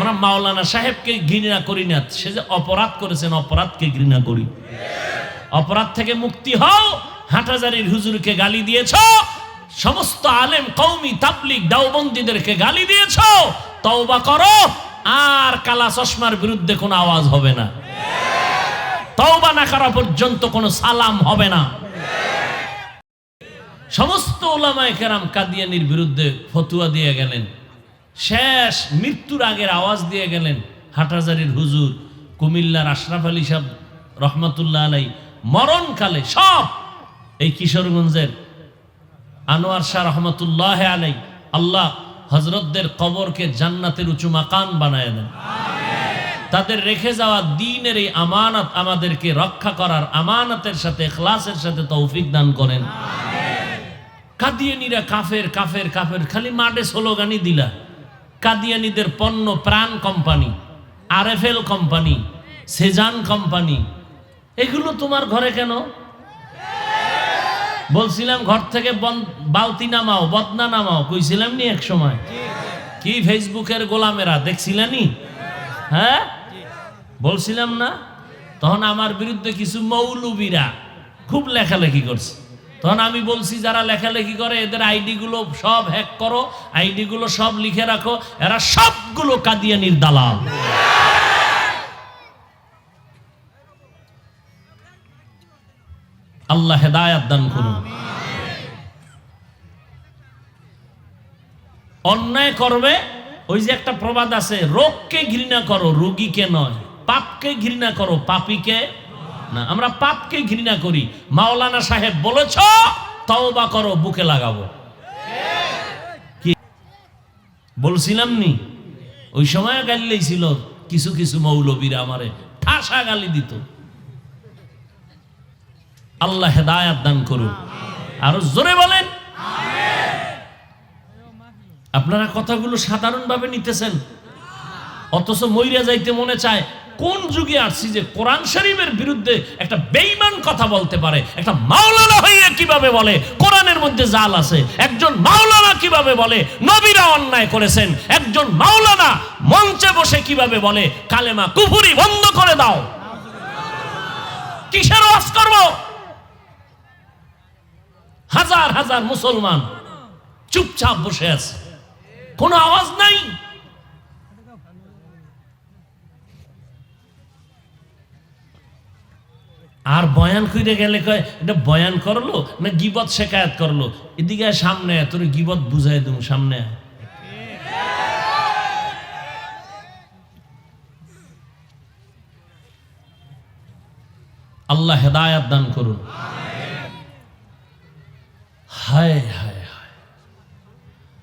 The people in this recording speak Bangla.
আমরা মাওলানা সাহেবকে ঘৃণা করি না, সে যে অপরাধ করেছেন অপরাধকে ঘৃণা করি। অপরাধ থেকে মুক্তি হও। হাটহাজারীর হুজুরকে গালি দিয়েছ, সমস্ত আলেম কওমি তাবলিগ দাওবন্দীদেরকে গালি দিয়েছ, তওবা করো, আর কালা চশমার বিরুদ্ধে কোনো আওয়াজ হবে না। তওবা না করা পর্যন্ত কোনো সালাম হবে না। সমস্ত উলামায়ে কেরাম কাদিয়ানির বিরুদ্ধে ফতোয়া দিয়ে গেলেন, শেষ মৃত্যুর আগের আওয়াজ দিয়ে গেলেন। হাটহাজারীর হুজুর, কুমিল্লার আশরাফ আলী সাহেব রহমতুল্লাহ আলাই, মরণকালে সব, এই কিশোরগঞ্জের আনোয়ার শাহ রহমতুল্লাহ আলাই, আল্লাহ হজরতদের কবরকে জান্নাতের উঁচু মাকান বানায় দেন। তাদের রেখে যাওয়া দ্বীনের এই আমানত আমাদেরকে রক্ষা করার আমানতের সাথে ইখলাসের সাথে তৌফিক দান করেন। কাদিয়ানিরা কাফের কাফের কাফের, খালি মাঠে স্লোগানই দিলা। কাদিয়ানিদের পণ্য প্রাণ company, RFL company, Shezan company, এগুলো তোমার ঘরে কেন? বলছিলাম ঘর থেকে বালতি নামাও, বদনা নামাও, কইছিলাম নি এক সময়? কি ফেসবুকের গোলামেরা দেখছিলানি? হ্যাঁ বলছিলাম না? তখন আমার বিরুদ্ধে কিছু মৌলবীরা খুব লেখালেখি করছে। তখন আমি বলছি যারা লেখালেখি করে এদের আইডি গুলো সব হ্যাক করো, আইডি গুলো সব লিখে রাখো, এরা সবগুলো কাদিয়ানির দালাল। আল্লাহ হেদায়াত দান করুন। অন্যায় করবে, ওই যে একটা প্রবাদ আছে, রোগকে ঘৃণা করো রোগীকে নয়, পাপকে ঘৃণা করো পাপীকে না। আমরা পাপকে ঘৃণা করি। মাওলানা সাহেব বলেছ তওবা করো, বুকে লাগাবো। কি বলছিলাম নি? ওই সময় গালি ছিল কিছু কিছু মৌলবীরা, আমারে ঠাসা গালি দিত। আল্লাহ হেদায়াত দান করুন। আরো জোরে বলেন। আপনারা কথাগুলো সাধারণভাবে নিতেছেন, অথচ মইরা যাইতে মনে চায়। কোন যুগে আসছি যে কোরআন শরীফের বিরুদ্ধে একটা বেঈমান কথা বলতে পারে? একটা মাওলানা হইয়া কিভাবে বলে কোরআনের মধ্যে জাল আছে? একজন মাওলানা কিভাবে বলে নবীরা অন্যায় করেছেন? একজন মাওলানা মঞ্চে বসে কিভাবে বলে কালেমা কুফরি বন্ধ করে দাও? কিসের ওয়াজ করব? হাজার হাজার মুসলমান চুপচাপ বসে আছে, কোনো আওয়াজ নাই। আর বয়ান কইরে গেলে কয় এটা বয়ান করলো না গীবত শেখায়াত করলো। এদিকে সামনে তোর গীবত বুঝাই দেব, সামনে। আল্লাহ হেদায়াত দান করুন। হায় হায়।